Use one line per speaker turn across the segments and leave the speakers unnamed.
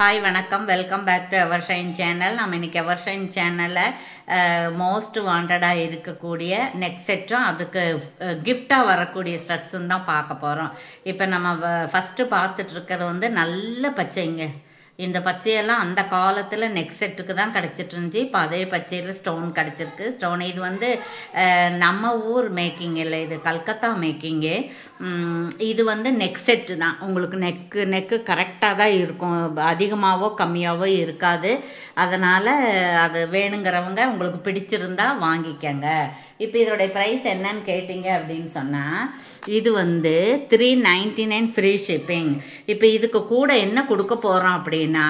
Hi வணக்கம், welcome back to Evershine channel. நம்ம இன்னைக்கு எவர்ஷைன் சேனலில் மோஸ்ட் வாண்டடாக இருக்கக்கூடிய நெக் செட்டும் அதுக்கு கிஃப்டாக வரக்கூடிய ஸ்டட்ஸும் தான் பார்க்க போகிறோம். இப்போ நம்ம ஃபஸ்ட்டு பார்த்துட்டு இருக்கிறது வந்து நல்ல பச்சைங்க. இந்த பச்சையெல்லாம் அந்த காலத்தில் நெக் செட்டுக்கு தான் கிடச்சிட்டு இருந்துச்சு. இப்போ அதே பச்சையில் ஸ்டோன் கிடச்சிருக்கு. ஸ்டோன் இது வந்து நம்ம ஊர் மேக்கிங் இல்லை, இது கல்கத்தா மேக்கிங்கு. இது வந்து நெக் செட்டு தான். உங்களுக்கு நெக்கு கரெக்டாக தான் இருக்கும், அதிகமாகவோ கம்மியாகவோ இருக்காது. அதனால் அது வேணுங்கிறவங்க உங்களுக்கு பிடிச்சிருந்தா வாங்கிக்கங்க. இப்போ இதோடைய ப்ரைஸ் என்னன்னு கேட்டிங்க அப்படின்னு சொன்னால், இது வந்து 399 ஃப்ரீ ஷிப்பிங். இப்போ இதுக்கு கூட என்ன கொடுக்க போகிறோம் அப்படின்னா,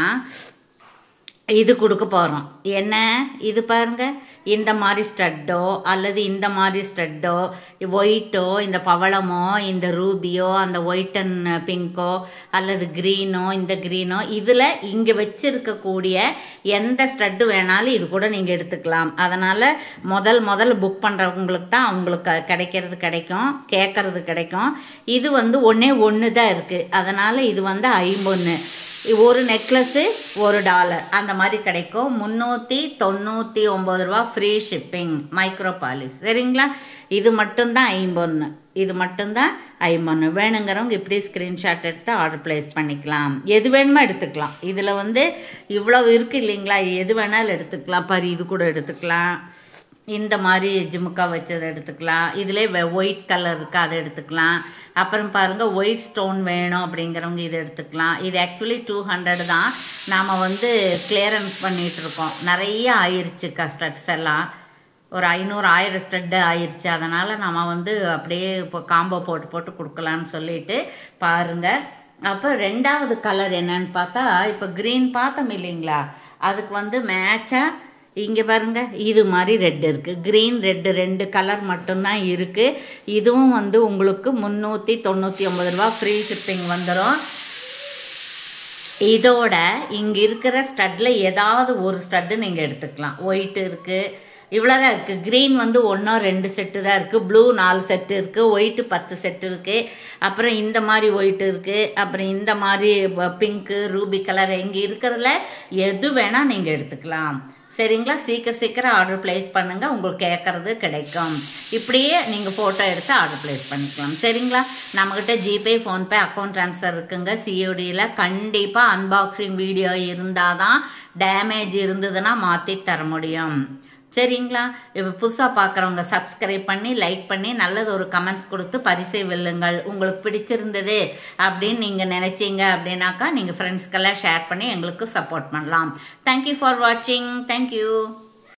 இது கொடுக்க போகிறோம். என்ன இது பாருங்க, இந்த மாதிரி ஸ்டட்டோ அல்லது இந்த மாதிரி ஸ்டட்டோ, ஒயிட்டோ, இந்த பவளமோ, இந்த ரூபியோ, அந்த ஒயிட் அண்ட் பிங்கோ அல்லது க்ரீனோ, இந்த க்ரீனோ, இதில் இங்கே வச்சிருக்கக்கூடிய எந்த ஸ்டட்டு வேணாலும் இது கூட நீங்கள் எடுத்துக்கலாம். அதனால் முதல் புக் பண்ணுறவங்களுக்கு தான் அவங்களுக்கு கிடைக்கும், கேட்கறது கிடைக்கும். இது வந்து ஒன்று தான் இருக்குது. அதனால் இது வந்து 50, ஒரு நெக்லஸ்ஸு $1 அந்த மாதிரி கிடைக்கும். 399 ரூபா ஃப்ரீ ஷிப்பிங், மைக்ரோ பாலிஷ். சரிங்களா? இது மட்டும்தான் 50, இது மட்டும்தான் 50. வேணுங்கிறவங்க இப்படி ஸ்க்ரீன்ஷாட் எடுத்து ஆர்டர் ப்ளேஸ் பண்ணிக்கலாம். எது வேணுமோ எடுத்துக்கலாம். இதில் வந்து இவ்வளோ இருக்குது இல்லைங்களா, எது வேணாலும் எடுத்துக்கலாம். பாரு, இது கூட எடுத்துக்கலாம். இந்த மாதிரி ஜிமுக்கா வச்சதை எடுத்துக்கலாம். இதிலே ஒயிட் கலர் இருக்குது, அதை எடுத்துக்கலாம். அப்புறம் பாருங்கள், ஒயிட் ஸ்டோன் வேணும் அப்படிங்கிறவங்க இதை எடுத்துக்கலாம். இது ஆக்சுவலி 200 தான். நாம் வந்து கிளியரன்ஸ் பண்ணிகிட்ருக்கோம். நிறைய ஆயிடுச்சு ஸ்டட்ஸ் எல்லாம், ஒரு 500-1000 ஸ்டட்டு ஆயிடுச்சு. அதனால் நம்ம வந்து அப்படியே இப்போ காம்போ போட்டு கொடுக்கலான்னு சொல்லிட்டு பாருங்கள். அப்போ ரெண்டாவது கலர் என்னன்னு பார்த்தா, இப்போ க்ரீன் பார்த்தோம் இல்லைங்களா, அதுக்கு வந்து மேட்சாக இங்கே பாருங்கள், இது மாதிரி ரெட் இருக்குது. க்ரீன் ரெட்டு 2 கலர் மட்டும்தான் இருக்குது. இதுவும் வந்து உங்களுக்கு 399 ரூபா ஃப்ரீ ஷிப்பிங் வந்துடும். இதோட இங்கே இருக்கிற ஸ்டட்டில் ஏதாவது ஒரு ஸ்டட்டு நீங்கள் எடுத்துக்கலாம். ஒயிட் இருக்குது, இவ்வளோதான் இருக்குது. க்ரீன் வந்து 1-2 செட்டு தான் இருக்குது. ப்ளூ 4 செட்டு இருக்குது. ஒயிட்டு 10 செட்டு இருக்குது. அப்புறம் இந்த மாதிரி ஒயிட் இருக்குது. அப்புறம் இந்த மாதிரி பிங்க்கு, ரூபி கலர், இங்கே இருக்கிறதுல எது வேணால் நீங்கள் எடுத்துக்கலாம். சரிங்களா? சீக்கிரம் ஆர்டர் ப்ளேஸ் பண்ணுங்கள், உங்களுக்கு கேட்குறது கிடைக்கும். இப்படியே நீங்கள் ஃபோட்டோ எடுத்து ஆர்டர் ப்ளேஸ் பண்ணிக்கலாம். சரிங்களா? நம்மக்கிட்ட ஜிபே, ஃபோன்பே, அக்கௌண்ட் ட்ரான்ஸ்ஃபர் இருக்குங்க. சிஓடியில் கண்டிப்பாக அன்பாக்சிங் வீடியோ இருந்தால் தான், டேமேஜ் இருந்ததுன்னா மாற்றி தர முடியும். சரிங்களா? இப்போ புதுசாக பார்க்குறவங்க சப்ஸ்கிரைப் பண்ணி, லைக் பண்ணி, நல்லது ஒரு கமெண்ட்ஸ் கொடுத்து பரிசை வெல்லுங்கள். உங்களுக்கு பிடிச்சிருந்தது அப்படின்னு நீங்கள் நினச்சிங்க அப்படின்னாக்கா நீங்கள் ஃப்ரெண்ட்ஸ்க்கெல்லாம் ஷேர் பண்ணி எங்களுக்கு சப்போர்ட் பண்ணலாம். தேங்க்யூ ஃபார் வாட்சிங். தேங்க்யூ.